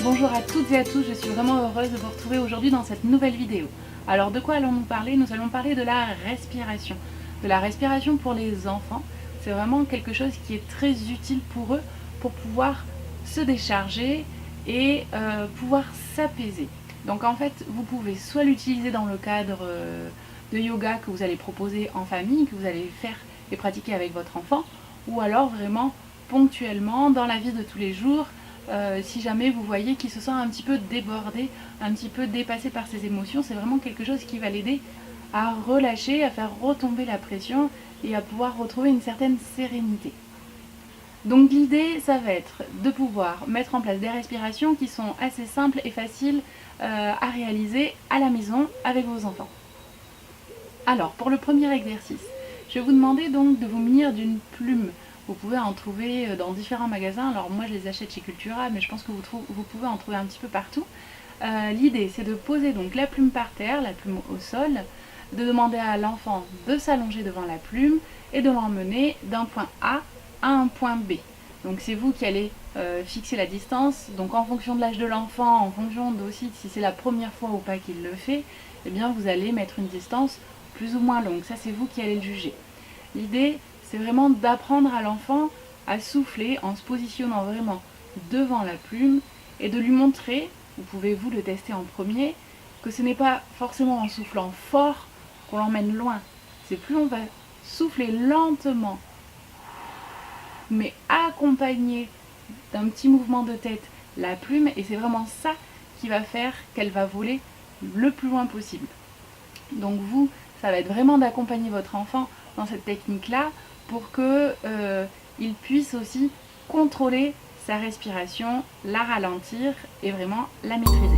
Bonjour à toutes et à tous, je suis vraiment heureuse de vous retrouver aujourd'hui dans cette nouvelle vidéo. Alors de quoi allons-nous parler? Nous allons parler de la respiration. De la respiration pour les enfants. C'est vraiment quelque chose qui est très utile pour eux pour pouvoir se décharger et pouvoir s'apaiser. Donc en fait, vous pouvez soit l'utiliser dans le cadre de yoga que vous allez proposer en famille, que vous allez faire et pratiquer avec votre enfant, ou alors vraiment ponctuellement dans la vie de tous les jours, si jamais vous voyez qu'il se sent un petit peu débordé, un petit peu dépassé par ses émotions, c'est vraiment quelque chose qui va l'aider à relâcher, à faire retomber la pression et à pouvoir retrouver une certaine sérénité. Donc l'idée, ça va être de pouvoir mettre en place des respirations qui sont assez simples et faciles à réaliser à la maison avec vos enfants. Alors, pour le premier exercice, je vais vous demander donc de vous munir d'une plume. Vous pouvez en trouver dans différents magasins. Alors moi je les achète chez Cultura, mais je pense que vous pouvez en trouver un petit peu partout. L'idée c'est de poser donc la plume par terre, la plume au sol, de demander à l'enfant de s'allonger devant la plume et de l'emmener d'un point A à un point B. Donc c'est vous qui allez fixer la distance. Donc en fonction de l'âge de l'enfant, en fonction aussi si c'est la première fois ou pas qu'il le fait, eh bien vous allez mettre une distance plus ou moins longue. Ça c'est vous qui allez le juger. L'idée c'est vraiment d'apprendre à l'enfant à souffler en se positionnant vraiment devant la plume et de lui montrer, vous pouvez vous le tester en premier, que ce n'est pas forcément en soufflant fort qu'on l'emmène loin. C'est plus on va souffler lentement, mais accompagné d'un petit mouvement de tête la plume, et c'est vraiment ça qui va faire qu'elle va voler le plus loin possible. Donc vous, ça va être vraiment d'accompagner votre enfant dans cette technique-là, pour qu'il puisse aussi contrôler sa respiration, la ralentir et vraiment la maîtriser.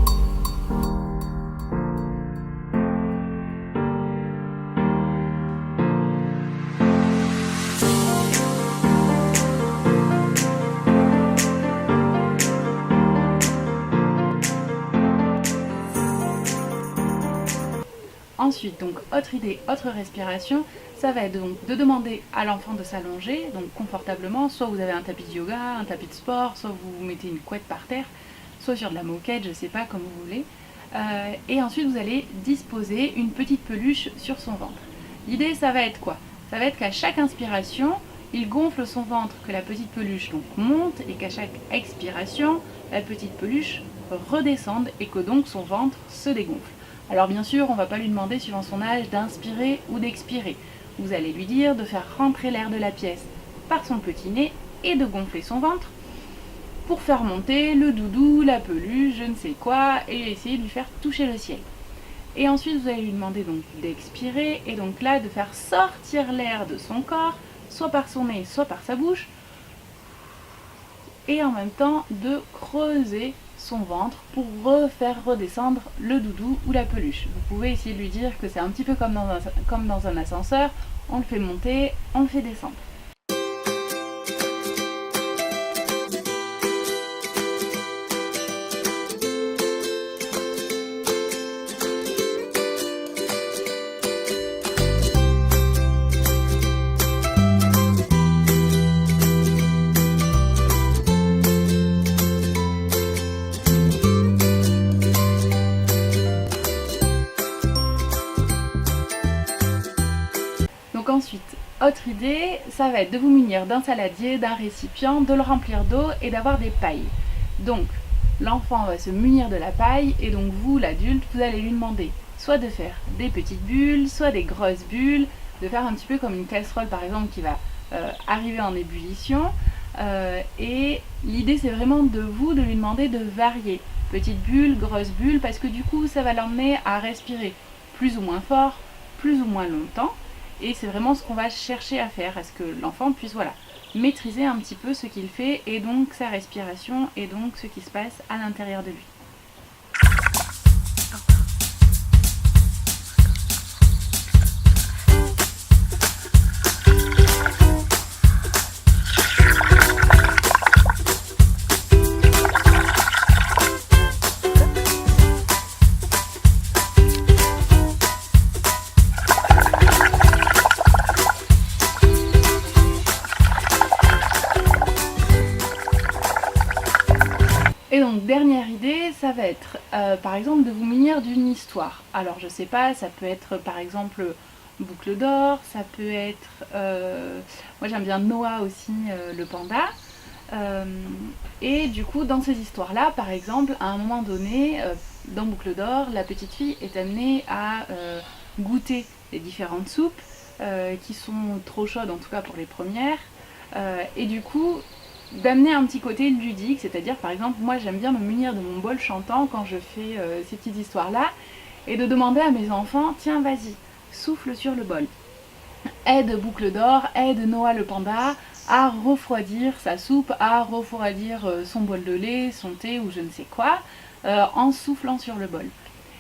Ensuite, donc autre idée, autre respiration, ça va être donc de demander à l'enfant de s'allonger, donc confortablement, soit vous avez un tapis de yoga, un tapis de sport, soit vous mettez une couette par terre, soit sur de la moquette, je sais pas, comme vous voulez. Et ensuite vous allez disposer une petite peluche sur son ventre. L'idée ça va être quoi? Ça va être qu'à chaque inspiration, il gonfle son ventre, que la petite peluche donc monte, et qu'à chaque expiration, la petite peluche redescende et que donc son ventre se dégonfle. Alors bien sûr, on ne va pas lui demander, suivant son âge, d'inspirer ou d'expirer. Vous allez lui dire de faire rentrer l'air de la pièce par son petit nez et de gonfler son ventre pour faire monter le doudou, la peluche, je ne sais quoi, et essayer de lui faire toucher le ciel. Et ensuite, vous allez lui demander donc d'expirer, et donc là, de faire sortir l'air de son corps, soit par son nez, soit par sa bouche, et en même temps de creuser son ventre pour refaire redescendre le doudou ou la peluche. Vous pouvez essayer de lui dire que c'est un petit peu comme dans un ascenseur, on le fait monter, on le fait descendre. Donc ensuite, autre idée, ça va être de vous munir d'un saladier, d'un récipient, de le remplir d'eau et d'avoir des pailles. Donc l'enfant va se munir de la paille et donc vous, l'adulte, vous allez lui demander soit de faire des petites bulles, soit des grosses bulles, de faire un petit peu comme une casserole par exemple qui va arriver en ébullition. Et l'idée c'est vraiment de lui demander de varier. Petites bulles, grosses bulles, parce que du coup ça va l'emmener à respirer plus ou moins fort, plus ou moins longtemps. Et c'est vraiment ce qu'on va chercher à faire, à ce que l'enfant puisse maîtriser un petit peu ce qu'il fait et donc sa respiration et donc ce qui se passe à l'intérieur de lui. Et donc dernière idée, ça va être par exemple de vous munir d'une histoire. Alors je sais pas, ça peut être par exemple Boucle d'or, ça peut être, moi j'aime bien Noah aussi, le panda. Euh, et du coup dans ces histoires-là, par exemple, à un moment donné, dans Boucle d'or, la petite fille est amenée à goûter les différentes soupes qui sont trop chaudes en tout cas pour les premières. Et du coup d'amener un petit côté ludique, c'est-à-dire par exemple moi j'aime bien me munir de mon bol chantant quand je fais ces petites histoires là et de demander à mes enfants tiens vas-y souffle sur le bol, aide Boucle d'or, aide Noah le panda à refroidir sa soupe, à refroidir son bol de lait, son thé ou je ne sais quoi en soufflant sur le bol.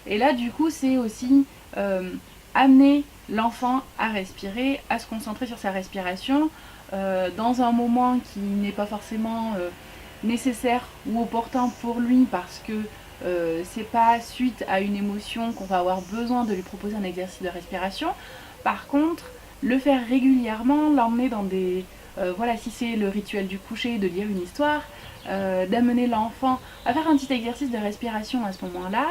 Et là du coup c'est aussi amener l'enfant à respirer, à se concentrer sur sa respiration dans un moment qui n'est pas forcément nécessaire ou opportun pour lui parce que c'est pas suite à une émotion qu'on va avoir besoin de lui proposer un exercice de respiration. Par contre, le faire régulièrement, l'emmener dans des... voilà, si c'est le rituel du coucher, de lire une histoire, d'amener l'enfant à faire un petit exercice de respiration à ce moment-là,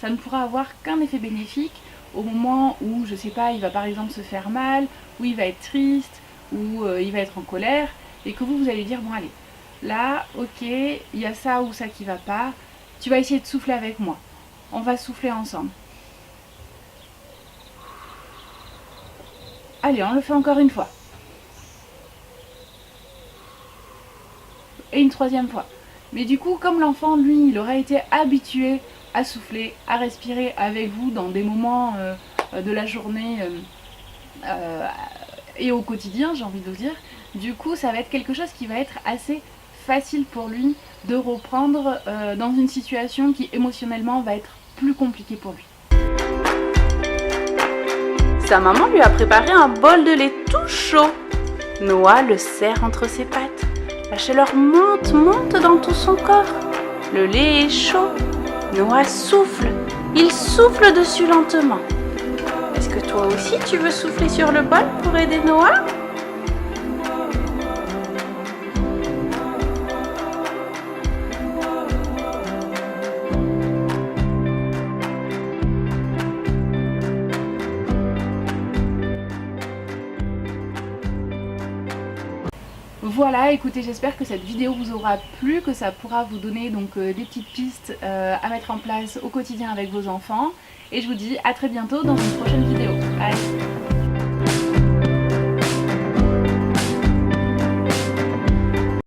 ça ne pourra avoir qu'un effet bénéfique au moment où, je sais pas, il va par exemple se faire mal, où il va être triste, où il va être en colère, et que vous allez dire, bon allez, là, ok, il y a ça ou ça qui va pas, tu vas essayer de souffler avec moi. On va souffler ensemble. Allez, on le fait encore une fois. Et une troisième fois. Mais du coup, comme l'enfant, lui, il aura été habitué à souffler, à respirer avec vous dans des moments de la journée et au quotidien, j'ai envie de vous dire, du coup, ça va être quelque chose qui va être assez facile pour lui de reprendre dans une situation qui émotionnellement va être plus compliquée pour lui. Sa maman lui a préparé un bol de lait tout chaud. Noah le serre entre ses pattes. La chaleur monte dans tout son corps. Le lait est chaud. Noah souffle. Il souffle dessus lentement. Est-ce que toi aussi tu veux souffler sur le bol pour aider Noah ? Voilà, écoutez, j'espère que cette vidéo vous aura plu, que ça pourra vous donner donc des petites pistes à mettre en place au quotidien avec vos enfants. Et je vous dis à très bientôt dans une prochaine vidéo. Bye.